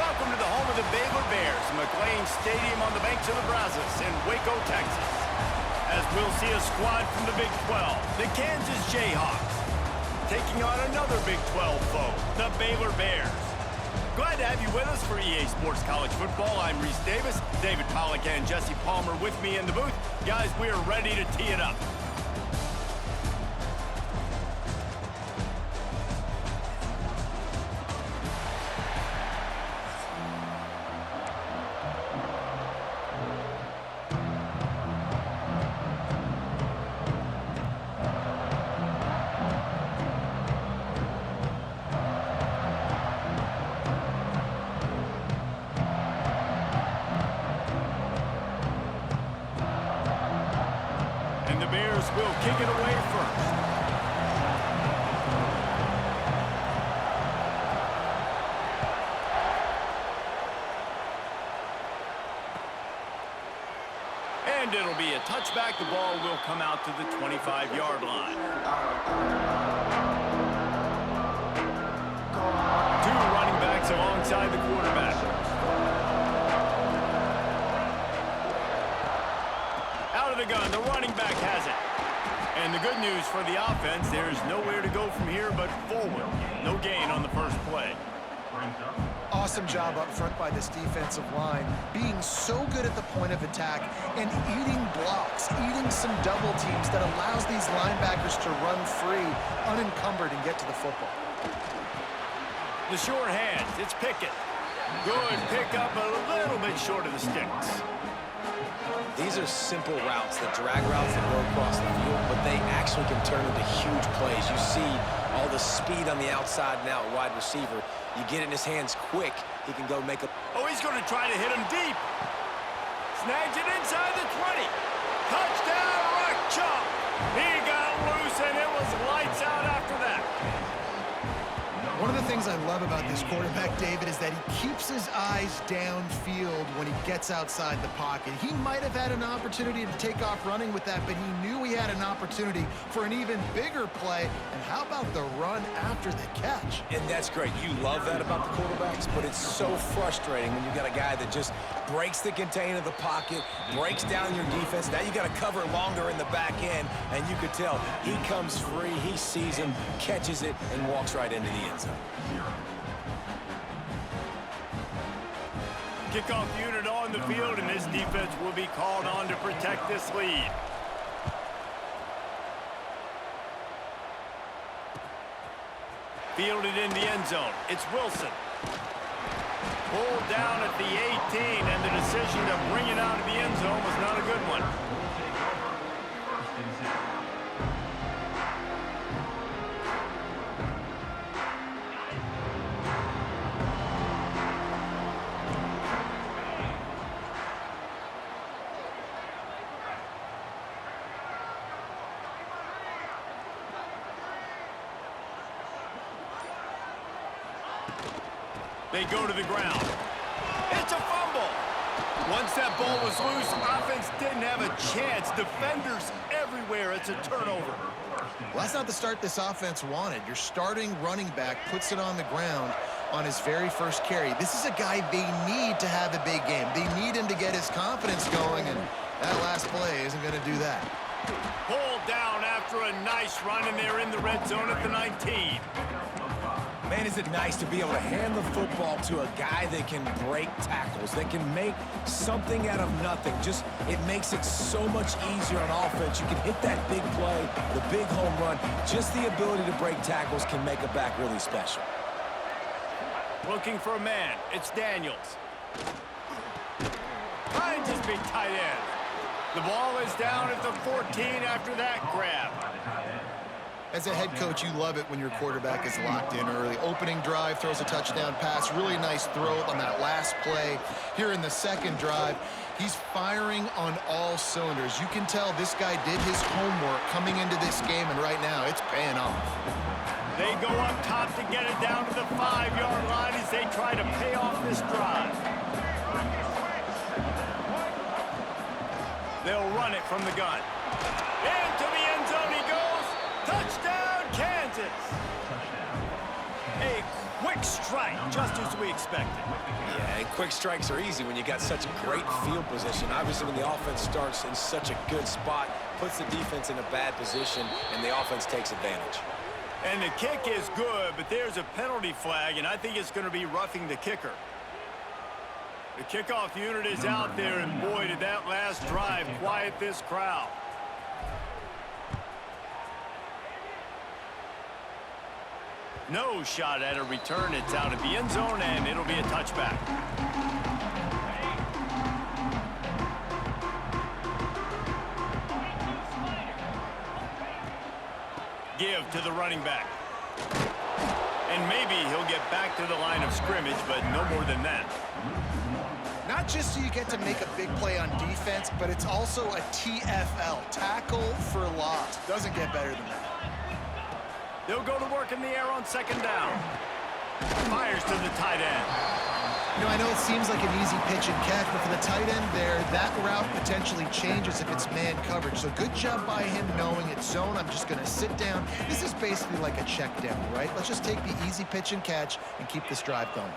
Welcome to the home of the Baylor Bears, McLean Stadium on the banks of the Brazos in Waco, Texas. As we'll see a squad from the Big 12, the Kansas Jayhawks, taking on another Big 12 foe, the Baylor Bears. Glad to have you with us for EA Sports College Football. I'm Reese Davis, David Pollack and Jesse Palmer with me in the booth. Guys, we are ready to tee it up. And the Bears will kick it away first. And it'll be a touchback. The ball will come out to the 25-yard line. Two running backs alongside the quarterback. Out of the gun, the running back has it. And the good news for the offense, there's nowhere to go from here but forward. No gain on the first play. Awesome job up front by this defensive line, being so good at the point of attack and eating blocks, eating some double teams that allows these linebackers to run free, unencumbered, and get to the football. The short hands, it's Pickett. Good pickup, a little bit short of the sticks. These are simple routes, the drag routes that go across the field, but they actually can turn into huge plays. You see all the speed on the outside and out wide receiver. You get it in his hands quick, he can go make a... Oh, he's going to try to hit him deep. Snags it inside the 20. Touchdown, Rock Chop. He got loose, and it was lights out after that. One of the things I love about this quarterback, David, is that he keeps his eyes downfield when he gets outside the pocket. He might have had an opportunity to take off running with that, but he knew he had an opportunity for an even bigger play. And how about the run after the catch? And that's great. You love that about the quarterbacks, but it's so frustrating when you got a guy that just breaks the contain of the pocket, breaks down your defense. Now you got to cover longer in the back end, and you could tell he comes free, he sees him, catches it, and walks right into the end zone. Kickoff unit on the field, and this defense will be called on to protect this lead. Fielded in the end zone. It's Wilson. Pulled down at the 18, and the decision to bring it out of the end zone was not a good one. They go to the ground. It's a fumble. Once that ball was loose, offense didn't have a chance. Defenders everywhere. It's a turnover. Well, that's not the start this offense wanted. Your starting running back puts it on the ground on his very first carry. This is a guy they need to have a big game. They need him to get his confidence going, and that last play isn't going to do that. Pulled down after a nice run, and they're in the red zone at the 19. Man, is it nice to be able to hand the football to a guy that can break tackles, that can make something out of nothing. Just, it makes it so much easier on offense. You can hit that big play, the big home run. Just the ability to break tackles can make a back really special. Looking for a man. It's Daniels. Finds his big tight end. The ball is down at the 14 after that grab. As a head coach, you love it when your quarterback is locked in early. Opening drive, throws a touchdown pass. Really nice throw on that last play. Here in the second drive, he's firing on all cylinders. You can tell this guy did his homework coming into this game, and right now it's paying off. They go up top to get it down to the 5-yard line as they try to pay off this drive. They'll run it from the gun. Into the end zone he goes. Touchdown, Kansas. A quick quick strike, just as we expected. Yeah, and quick strikes are easy when you got such a great field position. Obviously, when the offense starts in such a good spot, puts the defense in a bad position, and the offense takes advantage. And the kick is good, but there's a penalty flag, and I think it's going to be roughing the kicker. The kickoff unit is out there, and boy, did that last drive quiet this crowd. No shot at a return. It's out of the end zone, and it'll be a touchback. Give to the running back. And maybe he'll get back to the line of scrimmage, but no more than that. Not just so you get to make a big play on defense, but it's also a TFL, tackle for loss. Doesn't get better than that. They'll go to work in the air on second down. Fires to the tight end. You know, I know it seems like an easy pitch and catch, but for the tight end there, that route potentially changes if it's man coverage. So good job by him knowing it's zone. I'm just going to sit down. This is basically like a check down, right? Let's just take the easy pitch and catch and keep this drive going.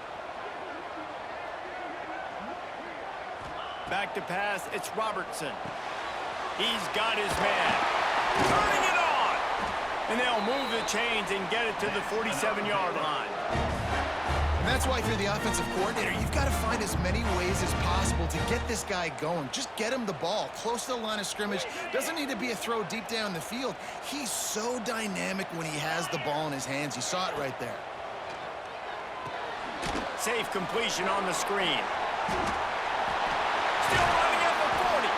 Back to pass, it's Robertson. He's got his man. Turning it on! And they'll move the chains and get it to the 47-yard line. And that's why if you're the offensive coordinator, you've got to find as many ways as possible to get this guy going. Just get him the ball close to the line of scrimmage. Doesn't need to be a throw deep down the field. He's so dynamic when he has the ball in his hands. You saw it right there. Safe completion on the screen. Still running at the 40.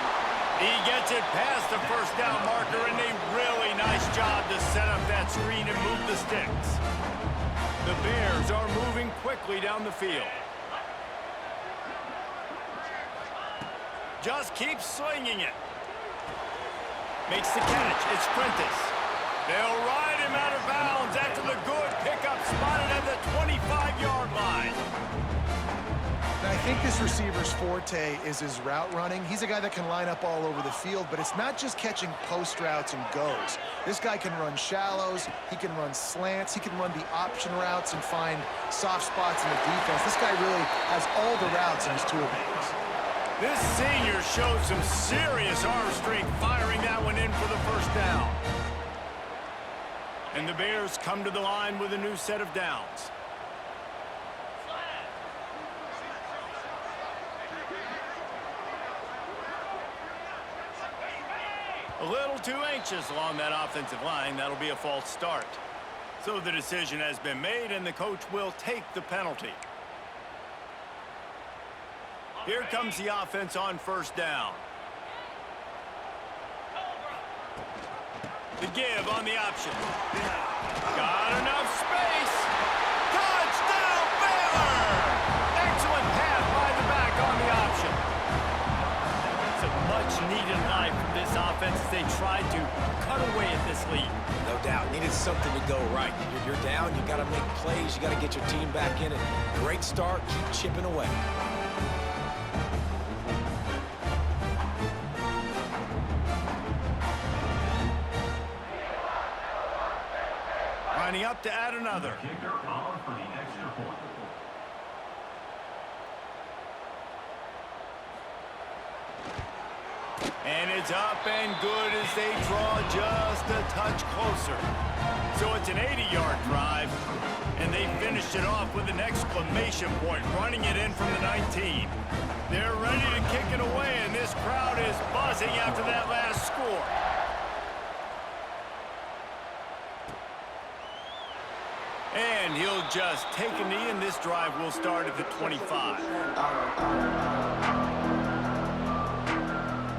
He gets it past the first down marker, and a really nice job to set up that screen and move the sticks. The Bears are moving quickly down the field. Just keeps slinging it. Makes the catch. It's Prentice. They'll ride him out of bounds after the good pickup spotted at the 25-yard line. Now, I think this receiver's forte is his route running. He's a guy that can line up all over the field, but it's not just catching post routes and goes. This guy can run shallows, he can run slants, he can run the option routes and find soft spots in the defense. This guy really has all the routes in his tool bags. This senior showed some serious arm strength firing that one in for the first down. And the Bears come to the line with a new set of downs. A little too anxious along that offensive line. That'll be a false start. So the decision has been made, and the coach will take the penalty. Here comes the offense on first down. The give on the option. Got enough space. Touchdown, Baylor! Excellent pass by the back on the option. It's a much-needed line from this offense as they tried to cut away at this lead. No doubt. Needed something to go right. You're down. You got to make plays. You got to get your team back in it. Great start. Keep chipping away. Lining up to add another. And it's up and good as they draw just a touch closer. So it's an 80-yard drive, and they finished it off with an exclamation point, running it in from the 19. They're ready to kick it away, and this crowd is buzzing after that last score. And he'll just take a knee, and this drive will start at the 25.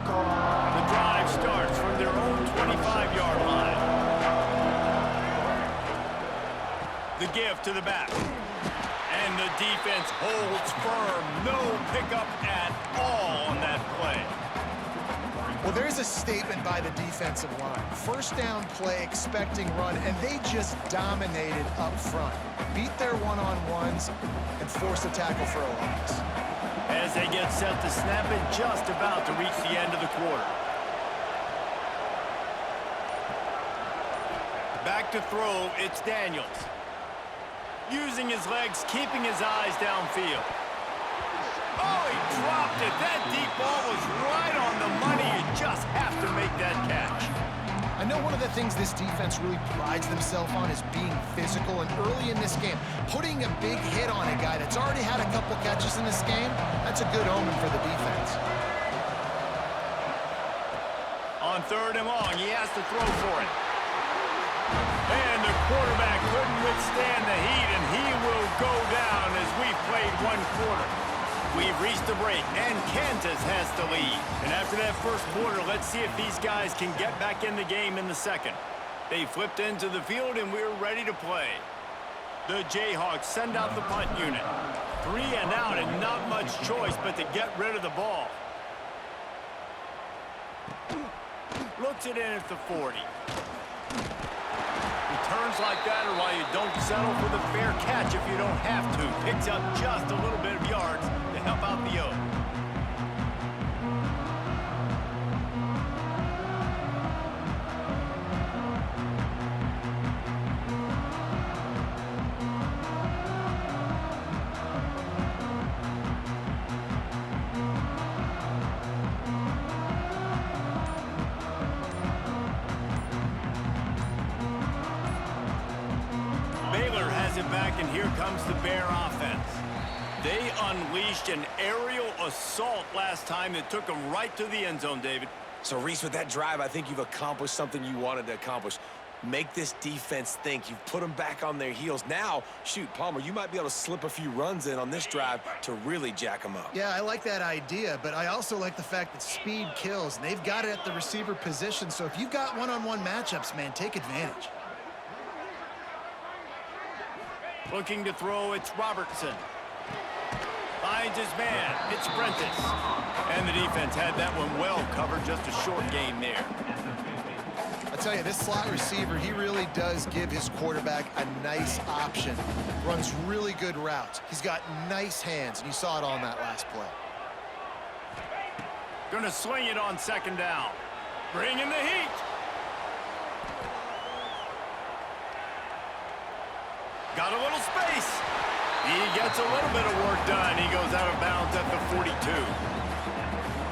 The drive starts from their own 25-yard line. The give to the back. And the defense holds firm. No pickup at all on that play. Well, there's a statement by the defensive line. First down play, expecting run, and they just dominated up front. Beat their one-on-ones and forced a tackle for a loss. As they get set to snap it, just about to reach the end of the quarter. Back to throw, it's Daniels. using his legs, keeping his eyes downfield. Oh, he dropped it. That deep ball was right on the money. You just have to make that catch. I know one of the things this defense really prides themselves on is being physical, and early in this game, putting a big hit on a guy that's already had a couple catches in this game, that's a good omen for the defense. On 3rd and long, he has to throw for it. And the quarterback couldn't withstand the heat, and he will go down as we've played 1 quarter. We've reached the break, and Kansas has to lead. And after that first quarter, let's see if these guys can get back in the game in the second. They flipped into the field, and we're ready to play. The Jayhawks send out the punt unit. 3 and out, and not much choice but to get rid of the ball. Looks it in at the 40. Returns like that are why you don't settle for the fair catch if you don't have to. Picks up just a little bit of yards to help out the O. Baylor has it back, and here comes the Bear offense. They unleashed an aerial assault last time that took them right to the end zone, David. So, Reese, with that drive, I think you've accomplished something you wanted to accomplish. Make this defense think. You've put them back on their heels. Now, shoot, Palmer, you might be able to slip a few runs in on this drive to really jack them up. Yeah, I like that idea, but I also like the fact that speed kills. And they've got it at the receiver position, so if you've got one-on-one matchups, man, take advantage. Looking to throw, it's Robertson. Finds his man, it's Prentice. And the defense had that one well covered, just a short gain there. I tell you, this slot receiver, he really does give his quarterback a nice option. Runs really good routes. He's got nice hands, and you saw it on that last play. Gonna swing it on 2nd down. Bring in the heat. Got a little space. He gets a little bit of work done. He goes out of bounds at the 42.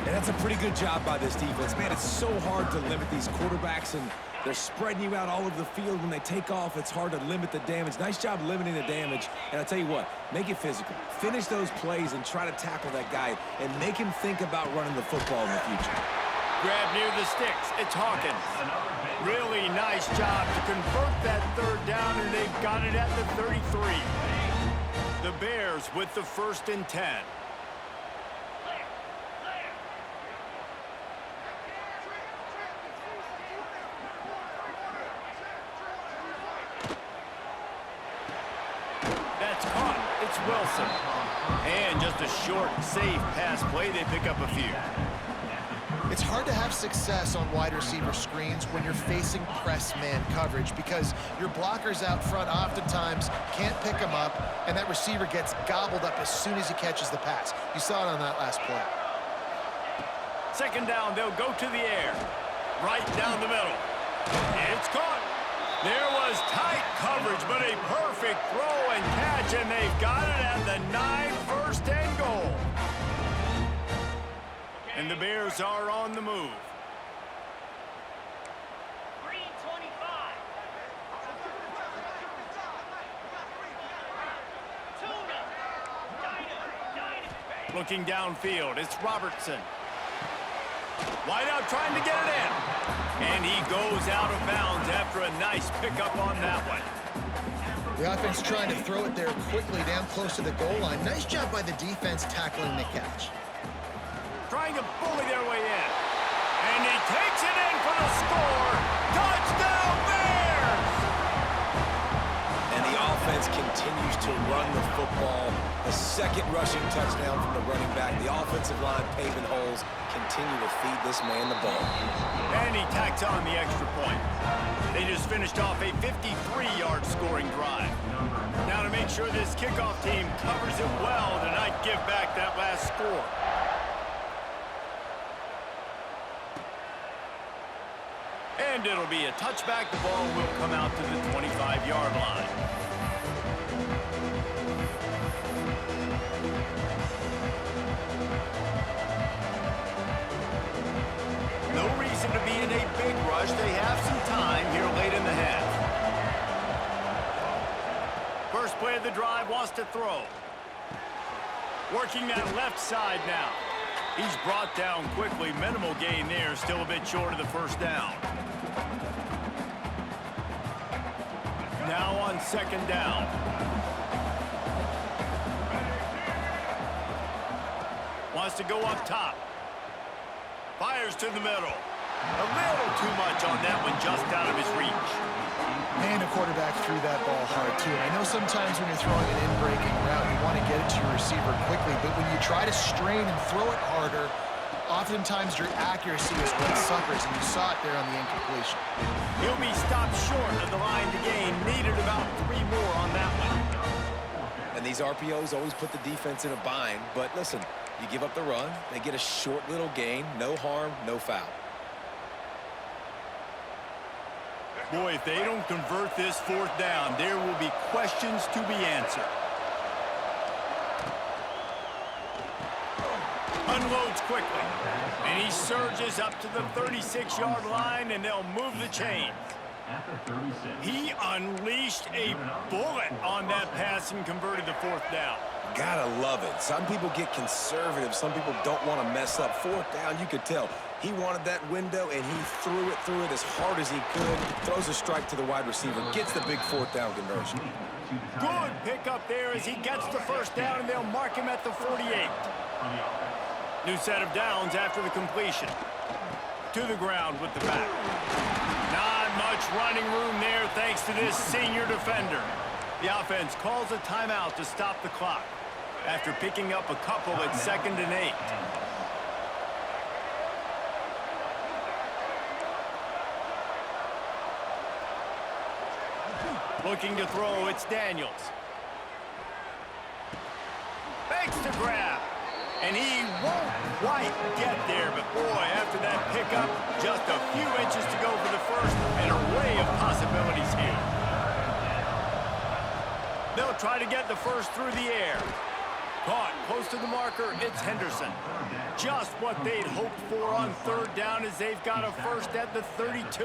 And that's a pretty good job by this defense. Man, it's so hard to limit these quarterbacks, and they're spreading you out all over the field. When they take off, it's hard to limit the damage. Nice job limiting the damage. And I'll tell you what, make it physical. Finish those plays and try to tackle that guy and make him think about running the football in the future. Grab near the sticks. It's Hawkins. Really nice job to convert that 3rd down, and they've got it at the 33. The Bears with the 1st and 10. That's caught. It's Wilson. And just a short, safe pass play. They pick up a few. It's hard to have success on wide receiver screens when you're facing press man coverage because your blockers out front oftentimes can't pick them up, and that receiver gets gobbled up as soon as he catches the pass. You saw it on that last play. 2nd down, they'll go to the air. Right down the middle. It's caught. There was tight coverage, but a perfect throw and catch, and they've got it at the 9, 1st and goal. And the Bears are on the move. Looking downfield, it's Robertson. Wide out trying to get it in. And he goes out of bounds after a nice pickup on that one. The offense trying to throw it there quickly down close to the goal line. Nice job by the defense tackling the catch. Trying to bully their way in. And he takes it in for the score. Touchdown, Bears! And the offense continues to run the football. The 2nd rushing touchdown from the running back. The offensive line paving holes. Continue to feed this man the ball. And he tacks on the extra point. They just finished off a 53-yard scoring drive. Now to make sure this kickoff team covers it well to not give back that last score. And it'll be a touchback. The ball will come out to the 25-yard line. Chargers, they have some time here late in the half. First play of the drive, wants to throw. Working that left side now. He's brought down quickly. Minimal gain there, still a bit short of the first down. Now on second down. Wants to go up top. Fires to the middle. A little too much on that one, just out of his reach. Man, the quarterback threw that ball hard, too. And I know sometimes when you're throwing an in-breaking route, you want to get it to your receiver quickly. But when you try to strain and throw it harder, oftentimes your accuracy is what suffers, and you saw it there on the incompletion. He'll be stopped short of the line to gain. Needed about 3 more on that one. And these RPOs always put the defense in a bind. But listen, you give up the run, they get a short little gain, no harm, no foul. Boy, if they don't convert this fourth down, there will be questions to be answered. Unloads quickly. And he surges up to the 36-yard line, and they'll move the chains. He unleashed a bullet on that pass and converted the fourth down. Gotta love it. Some people get conservative. Some people don't want to mess up. Fourth down, you could tell. He wanted that window, and he threw it as hard as he could. Throws a strike to the wide receiver. Gets the big fourth down conversion. Good pickup there as he gets the first down, and they'll mark him at the 48. New set of downs after the completion. To the ground with the back. Not much running room there thanks to this senior defender. The offense calls a timeout to stop the clock after picking up a couple at 2nd and 8. Looking to throw, it's Daniels. Fakes to grab. And he won't quite get there, but boy, after that pickup, just a few inches to go for the first, an array of possibilities here. They'll try to get the first through the air. Caught close to the marker, it's Henderson. Just what they'd hoped for on third down as they've got a first at the 32.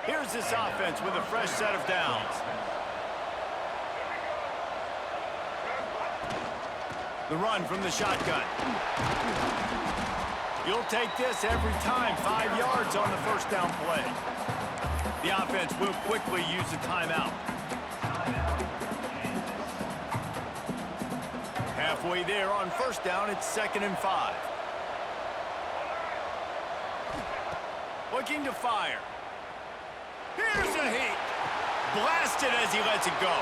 Here's this offense with a fresh set of downs. The run from the shotgun. You'll take this every time. 5 yards on the first down play. The offense will quickly use a timeout. Halfway there on first down, it's 2nd and 5. Looking to fire. Here's a heat. Blasted as he lets it go.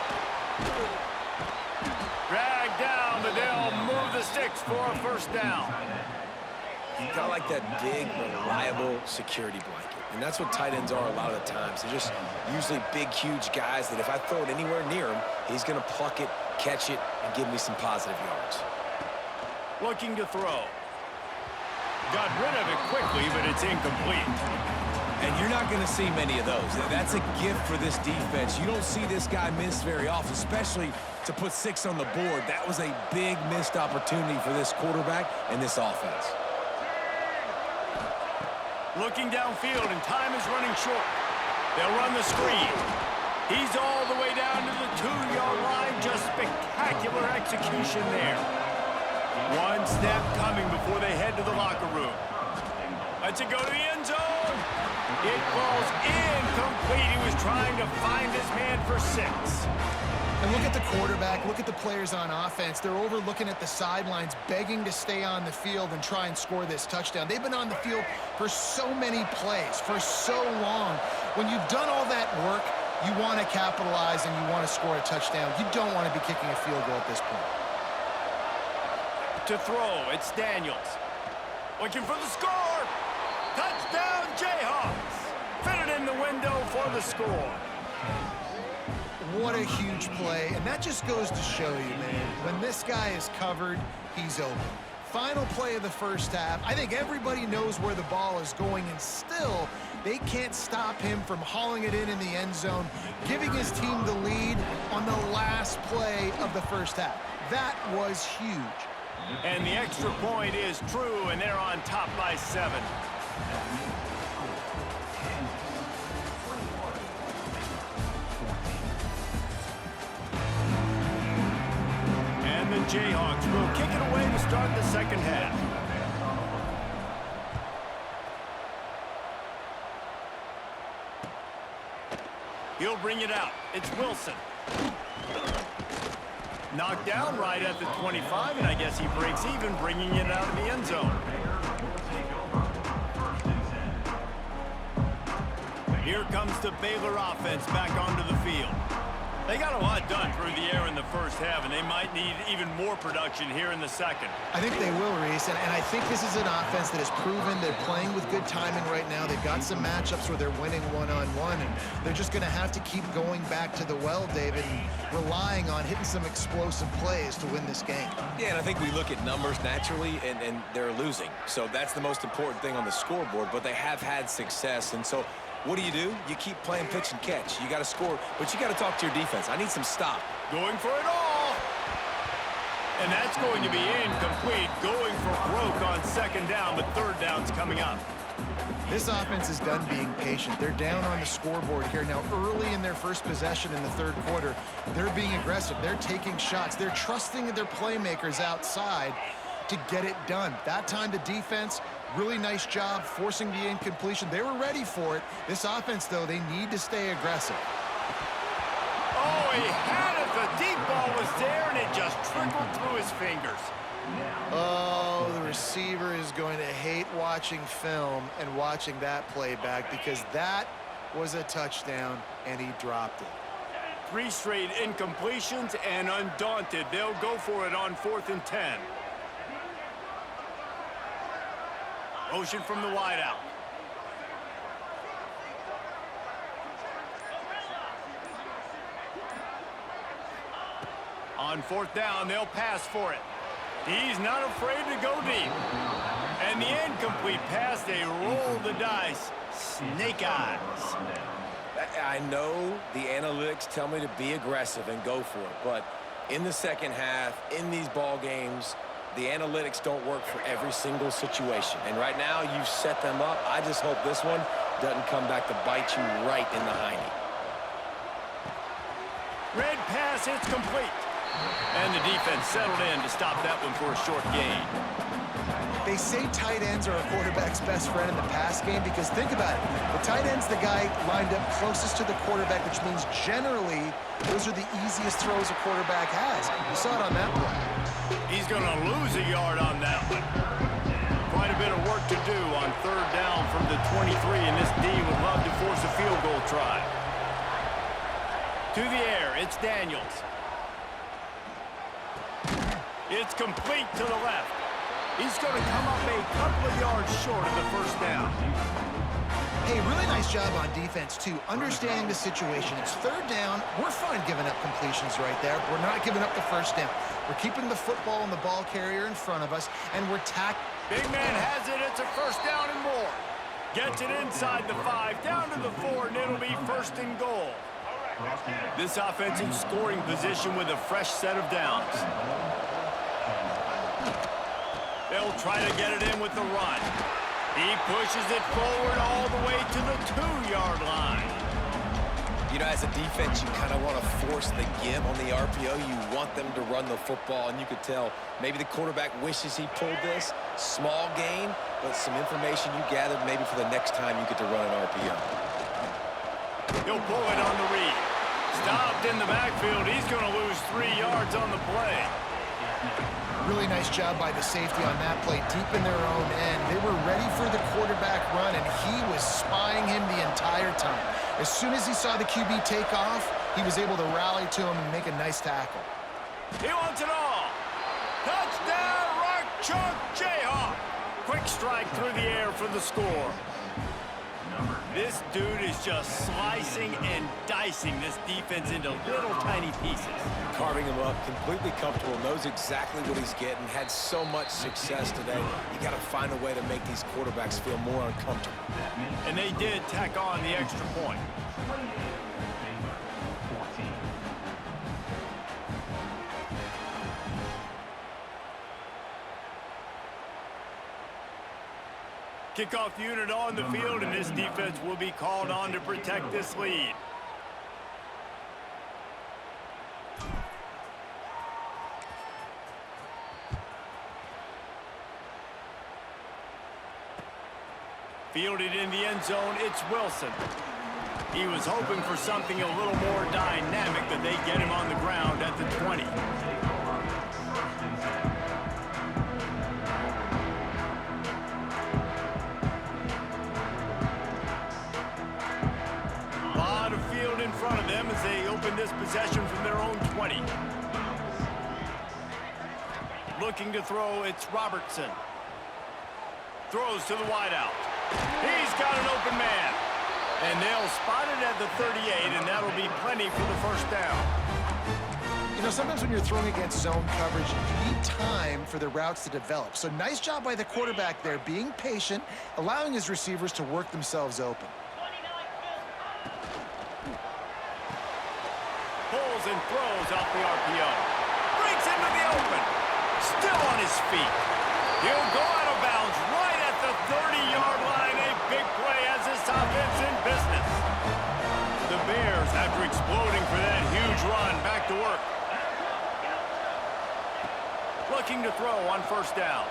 Dragged down, but they'll move the sticks for a first down. Kind of like that big, reliable security blanket. And that's what tight ends are a lot of the times. They're just usually big, huge guys that if I throw it anywhere near him, he's going to pluck it, catch it, and give me some positive yards. Looking to throw. Got rid of it quickly, but it's incomplete. And you're not going to see many of those. That's a gift for this defense. You don't see this guy miss very often, especially to put 6 on the board. That was a big missed opportunity for this quarterback and this offense. Looking downfield, and time is running short. They'll run the screen. He's all the way down to the 2-yard line. Just spectacular execution there. One snap coming before they head to the locker room. Lets it go to the end zone. It falls incomplete. He was trying to find his man for 6. And look at the quarterback, look at the players on offense. They're overlooking at the sidelines, begging to stay on the field and try and score this touchdown. They've been on the field for so many plays, for so long. When you've done all that work, you want to capitalize and you want to score a touchdown. You don't want to be kicking a field goal at this point. To throw, it's Daniels. Looking for the score. Touchdown, Jayhawks. Fitted in the window for the score. What a huge play, and that just goes to show you, man, when this guy is covered, he's open. Final play of the first half. I think everybody knows where the ball is going, and still, they can't stop him from hauling it in the end zone, giving his team the lead on the last play of the first half. That was huge. And the extra point is true, and they're on top by 7. the Jayhawks will kick it away to start the second half. He'll bring it out. It's Wilson. Knocked down right at the 25, and I guess he breaks even, bringing it out of the end zone. Here comes the Baylor offense back onto the field. They got a lot done through the air in the first half, and they might need even more production here in the second. I think they will, Reese, and I think this is an offense that has proven they're playing with good timing right now. They've got some matchups where they're winning one-on-one, and they're just going to have to keep going back to the well, David, and relying on hitting some explosive plays to win this game. Yeah, and I think we look at numbers naturally, and they're losing. So that's the most important thing on the scoreboard, but they have had success, and so what do? You keep playing pitch and catch. You got to score, but you got to talk to your defense. I need some stop. Going for it all. And that's going to be incomplete. Going for broke on second down, but third down's coming up. This offense is done being patient. They're down on the scoreboard here. Now, early in their first possession in the third quarter, they're being aggressive. They're taking shots. They're trusting their playmakers outside to get it done. That time, the defense, really nice job forcing the incompletion. They were ready for it. This offense, though, they need to stay aggressive. Oh, he had it. The deep ball was there, and it just trickled through his fingers. Oh, the receiver is going to hate watching film and watching that play back, because that was a touchdown, and he dropped it. 3 straight incompletions, and undaunted, they'll go for it on 4th and 10. Motion from the wideout. On 4th down, they'll pass for it. He's not afraid to go deep. And the incomplete pass, they roll the dice. Snake eyes. I know the analytics tell me to be aggressive and go for it, but in the second half, in these ball games, the analytics don't work for every single situation. And right now, you've set them up. I just hope this one doesn't come back to bite you right in the hiney. Red pass, it's complete. And the defense settled in to stop that one for a short gain. They say tight ends are a quarterback's best friend in the pass game, because think about it. The tight end's the guy lined up closest to the quarterback, which means generally those are the easiest throws a quarterback has. You saw it on that play. He's going to lose a yard on that one. Quite a bit of work to do on 3rd down from the 23, and this D would love to force a field goal try. To the air, it's Daniels. It's complete to the left. He's going to come up a couple of yards short of the 1st down. Hey, really nice job on defense, too, understanding the situation. It's 3rd down. We're fine giving up completions right there. We're not giving up the 1st down. We're keeping the football and the ball carrier in front of us, and we're Big man has it. It's a 1st down and more. Gets it inside the 5, down to the 4, and it'll be 1st and goal. This offense in scoring position with a fresh set of downs. They'll try to get it in with the run. He pushes it forward all the way to the 2-yard line. You know, as a defense, you kind of want to force the give on the RPO. You want them to run the football, and you could tell maybe the quarterback wishes he pulled this. Small gain, but some information you gathered maybe for the next time you get to run an RPO. He'll pull it on the read. Stopped in the backfield. He's going to lose 3 yards on the play. Really nice job by the safety on that play, deep in their own end. They were ready for the quarterback run, and he was spying him the entire time. As soon as he saw the QB take off, he was able to rally to him and make a nice tackle. He wants it all. Touchdown, Rock Chalk Jayhawk. Quick strike through the air for the score. This dude is just slicing and dicing this defense into little tiny pieces. Carving him up, completely comfortable, knows exactly what he's getting, had so much success today. You got to find a way to make these quarterbacks feel more uncomfortable. And they did tack on the extra point. Kickoff unit on the field, and this defense will be called on to protect this lead. Fielded in the end zone, it's Wilson. He was hoping for something a little more dynamic, but they get him on the ground at the 20. A lot of field in front of them as they open this possession from their own 20. Looking to throw, it's Robertson. Throws to the wideout. He's got an open man. And they'll spot it at the 38, and that'll be plenty for the first down. You know, sometimes when you're throwing against zone coverage, you need time for the routes to develop. So nice job by the quarterback there, being patient, allowing his receivers to work themselves open. Pulls and throws off the RPO. Breaks into the open. Still on his feet. He'll go out of bounds right at the 30-yard line. A big play has this offense in business. The Bears, after exploding for that huge run, back to work. Looking to throw on first down.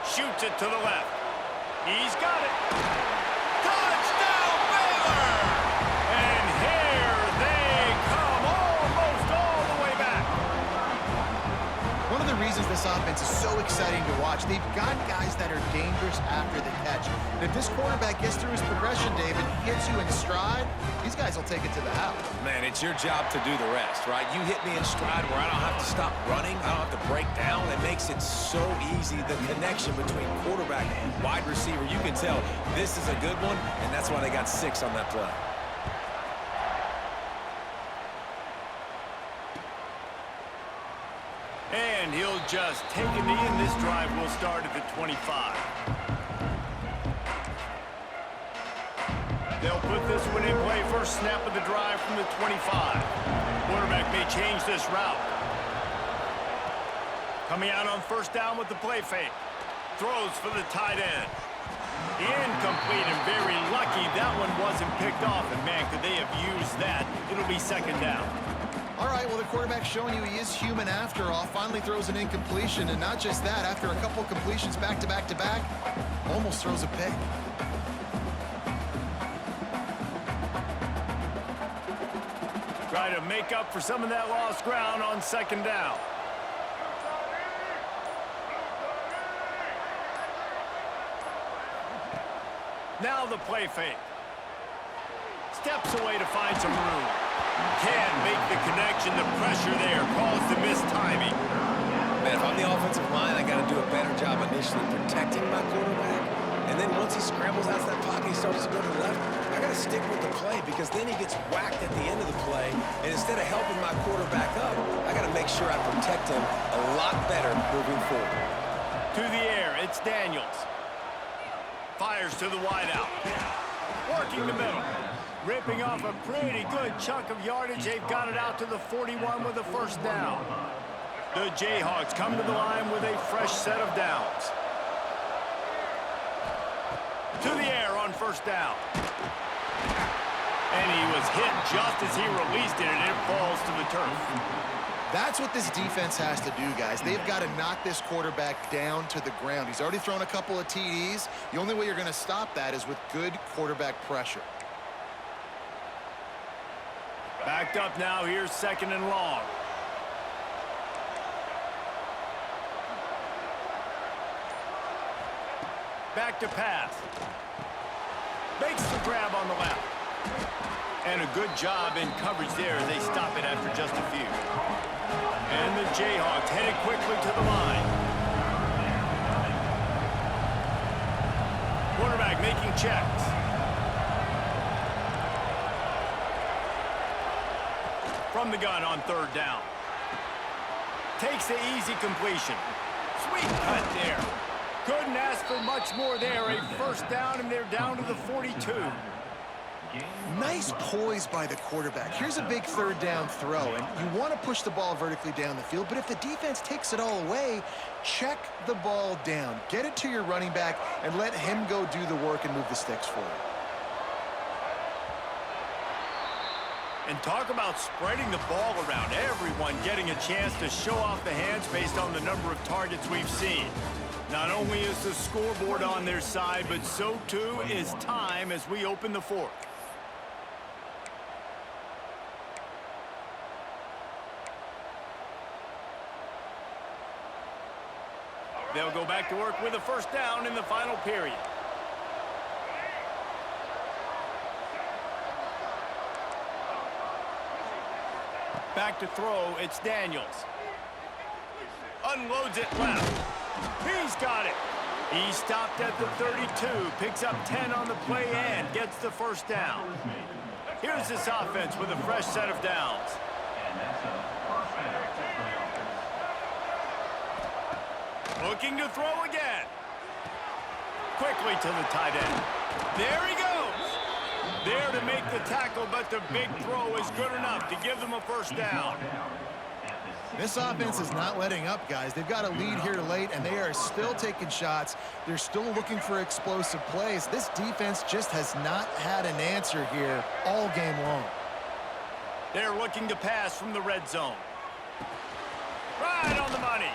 Shoots it to the left. He's got it. Touchdown, Baylor! And here they come, almost all the way back. One of the reasons this offense is so exciting to watch, they've got guys that are dangerous after the catch. And if this quarterback gets through his progression, David, hits you in stride, these guys will take it to the house. Man, it's your job to do the rest, right? You hit me in stride where I don't have to stop running. I don't have to break down. It makes it so easy. The connection between quarterback and wide receiver, you can tell this is a good one, and that's why they got 6 on that play. And he'll just take a knee, and this drive will start at the 25. They'll put this one in play. First snap of the drive from the 25. Quarterback may change this route. Coming out on first down with the play fake. Throws for the tight end. Incomplete, and very lucky that one wasn't picked off. And man, could they have used that. It'll be second down. All right, well, the quarterback's showing you he is human after all. Finally throws an incompletion, and not just that, after a couple completions back-to-back-to-back, almost throws a pick. Try to make up for some of that lost ground on second down. Now the play fake. Steps away to find some room. Can't make the connection. The pressure there caused the missed timing. Man, if I'm the offensive line, I got to do a better job initially protecting my quarterback. And then once he scrambles out of that pocket, he starts to go to the left, I got to stick with the play because then he gets whacked at the end of the play. And instead of helping my quarterback up, I got to make sure I protect him a lot better moving forward. To the air, it's Daniels. Fires to the wideout. Working the middle. Ripping off a pretty good chunk of yardage. They've got it out to the 41 with a first down. The Jayhawks come to the line with a fresh set of downs. To the air on first down. And he was hit just as he released it, and it falls to the turf. That's what this defense has to do, guys. They've got to knock this quarterback down to the ground. He's already thrown a couple of TDs. The only way you're going to stop that is with good quarterback pressure. Backed up now, here's second and long. Back to pass. Makes the grab on the left. And a good job in coverage there as they stop it after just a few. And the Jayhawks headed quickly to the line. Quarterback making checks. From the gun on third down. Takes the easy completion. Sweet cut there. Couldn't ask for much more there. A first down, and they're down to the 42. Nice poise by the quarterback. Here's a big third down throw, and you want to push the ball vertically down the field, but if the defense takes it all away, check the ball down. Get it to your running back and let him go do the work and move the sticks for you. And talk about spreading the ball around. Everyone getting a chance to show off the hands based on the number of targets we've seen. Not only is the scoreboard on their side, but so too is time as we open the fourth. They'll go back to work with a first down in the final period. Back to throw, it's Daniels. Unloads it left. He's got it. He stopped at the 32, picks up 10 on the play and gets the first down. Here's this offense with a fresh set of downs. Looking to throw again. Quickly to the tight end. There he goes. There to make the tackle, but the big throw is good enough to give them a first down. This offense is not letting up, guys. They've got a lead here late, and they are still taking shots. They're still looking for explosive plays. This defense just has not had an answer here all game long. They're looking to pass from the red zone. Right on the money.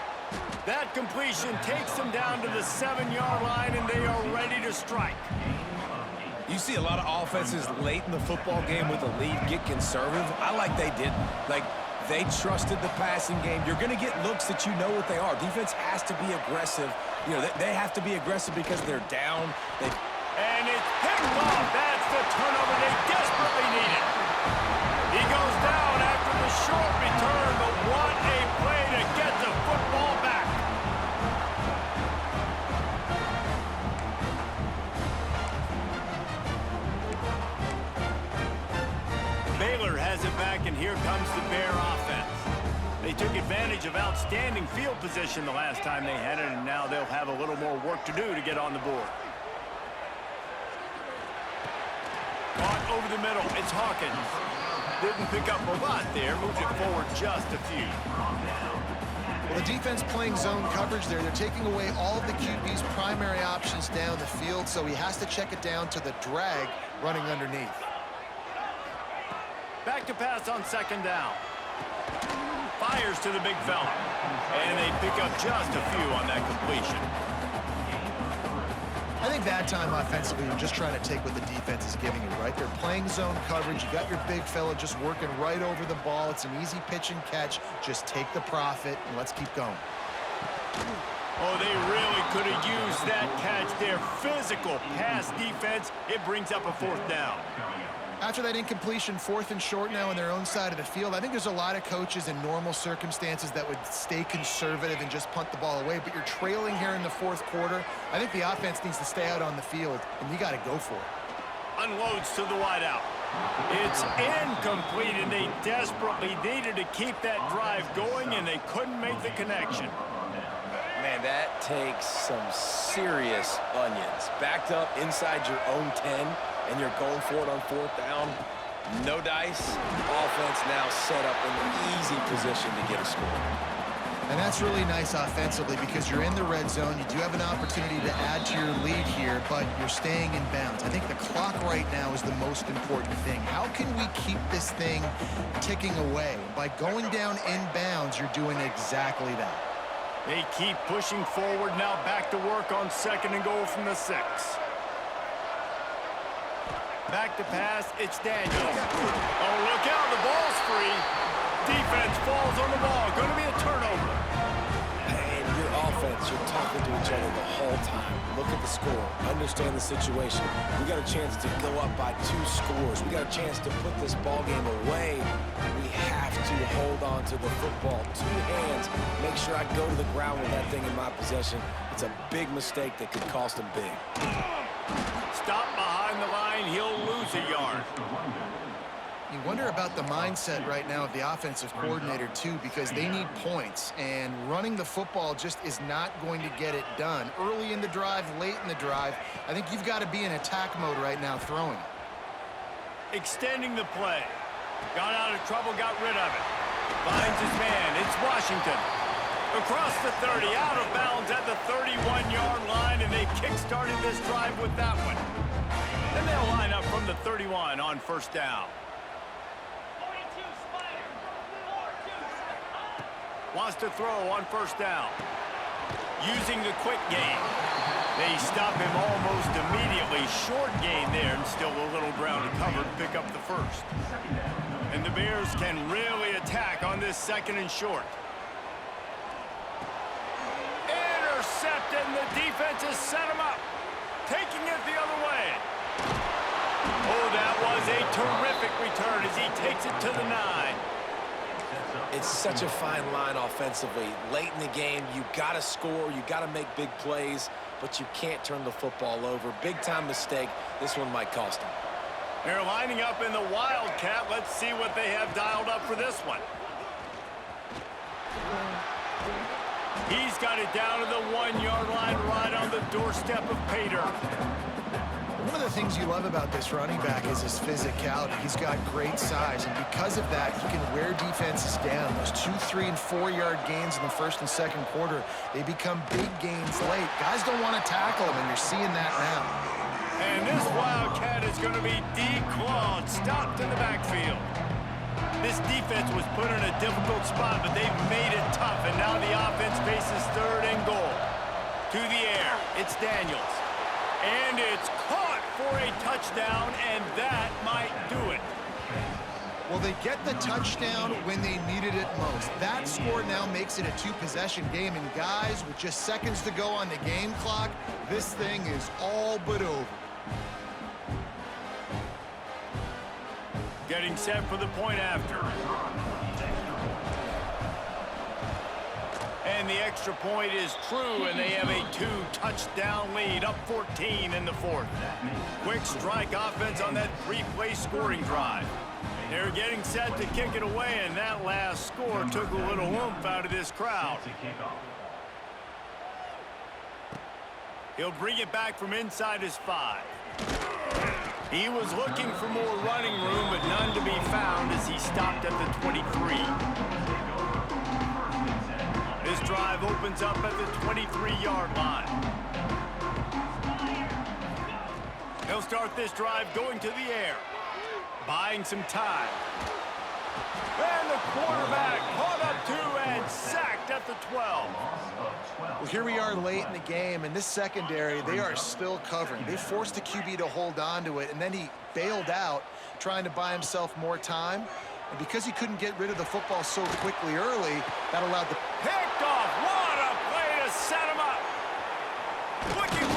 That completion takes them down to the 7-yard line, and they are ready to strike. You see a lot of offenses late in the football game with a lead get conservative. I like they didn't. They trusted the passing game. You're going to get looks that you know what they are. Defense has to be aggressive. You know, they have to be aggressive because they're down. And it's picked off. That's the turnover they desperately needed. He goes down after the short return, but what a play to get the football back. Baylor has it back, and here comes the Bear offense. They took advantage of outstanding field position the last time they had it, and now they'll have a little more work to do to get on the board. Caught over the middle, it's Hawkins. Didn't pick up a lot there, moved it forward just a few. Well, the defense playing zone coverage there. They're taking away all of the QB's primary options down the field, so he has to check it down to the drag running underneath. Back to pass on second down. Fires to the big fella. And they pick up just a few on that completion. I think that time offensively, you're just trying to take what the defense is giving you, right? They're playing zone coverage. You got your big fella just working right over the ball. It's an easy pitch and catch. Just take the profit, and let's keep going. Oh, they really could have used that catch there. Physical pass defense. It brings up a fourth down. After that incompletion, 4th and short now on their own side of the field, I think there's a lot of coaches in normal circumstances that would stay conservative and just punt the ball away, but you're trailing here in the 4th quarter. I think the offense needs to stay out on the field, and you got to go for it. Unloads to the wideout. It's incomplete, and they desperately needed to keep that drive going, and they couldn't make the connection. Man, that takes some serious onions. Backed up inside your own 10, and you're going for it on 4th down. No dice. Offense now set up in an easy position to get a score. And that's really nice offensively because you're in the red zone. You do have an opportunity to add to your lead here, but you're staying in bounds. I think the clock right now is the most important thing. How can we keep this thing ticking away? By going down in bounds, you're doing exactly that. They keep pushing forward, now back to work on 2nd and goal from the 6. Back to pass, it's Daniels. Oh, look out, the ball's free. Defense falls on the ball, going to be a turnover. And your offense, you're talking to each other the whole time. Look at the score, understand the situation. We got a chance to go up by 2 scores. We got a chance to put this ball game away. We have to hold on to the football, 2 hands, make sure I go to the ground with that thing in my possession. It's a big mistake that could cost them big. Stop behind the line, he'll lose a yard. You wonder about the mindset right now of the offensive coordinator, too, because they need points, and running the football just is not going to get it done. Early in the drive, late in the drive, I think you've got to be in attack mode right now throwing. Extending the play. Got out of trouble, got rid of it. Finds his man, it's Washington. Across the 30, out of bounds at the 31-yard line, and they kick-started this drive with that one. Then they'll line up from the 31 on 1st down. Wants to throw on 1st down. using the quick game. They stop him almost immediately. Short gain there, and still a little ground to cover to pick up the first. And the Bears can really attack on this second and short. Intercepted, and the defense has set him up. Taking it the other way. Oh, that was a terrific return as he takes it to the 9. It's such a fine line offensively. Late in the game, you got to score, you got to make big plays, but you can't turn the football over. Big-time mistake. This one might cost him. They're lining up in the Wildcat. Let's see what they have dialed up for this one. He's got it down to the 1-yard line right on the doorstep of Pater. One of the things you love about this running back is his physicality. He's got great size, and because of that, he can wear defenses down. Those 2-, 3-, and 4-yard gains in the first and second quarter, they become big gains late. Guys don't want to tackle him, and you're seeing that now. And this Wildcat is going to be declawed, stopped in the backfield. This defense was put in a difficult spot, but they've made it tough, and now the offense faces 3rd and goal. To the air, it's Daniels. And it's caught for a touchdown, and that might do it. Well, they get the touchdown when they needed it most. That score now makes it a 2-possession game, and guys, with just seconds to go on the game clock, this thing is all but over. Getting set for the point after. And the extra point is true, and they have a 2-touchdown lead, up 14 in the 4th. Quick strike offense on that 3-play scoring drive. They're getting set to kick it away, and that last score took a little oomph out of this crowd. He'll bring it back from inside his 5. He was looking for more running room, but none to be found as he stopped at the 23. This drive opens up at the 23-yard line. He'll start this drive going to the air, buying some time. And the quarterback caught up to and sacked at the 12. Well, here we are late in the game, and this secondary, they are still covering. They forced the QB to hold on to it, and then he bailed out, trying to buy himself more time. And because he couldn't get rid of the football so quickly early, that allowed the... Picked off. What a play to set him up. Looking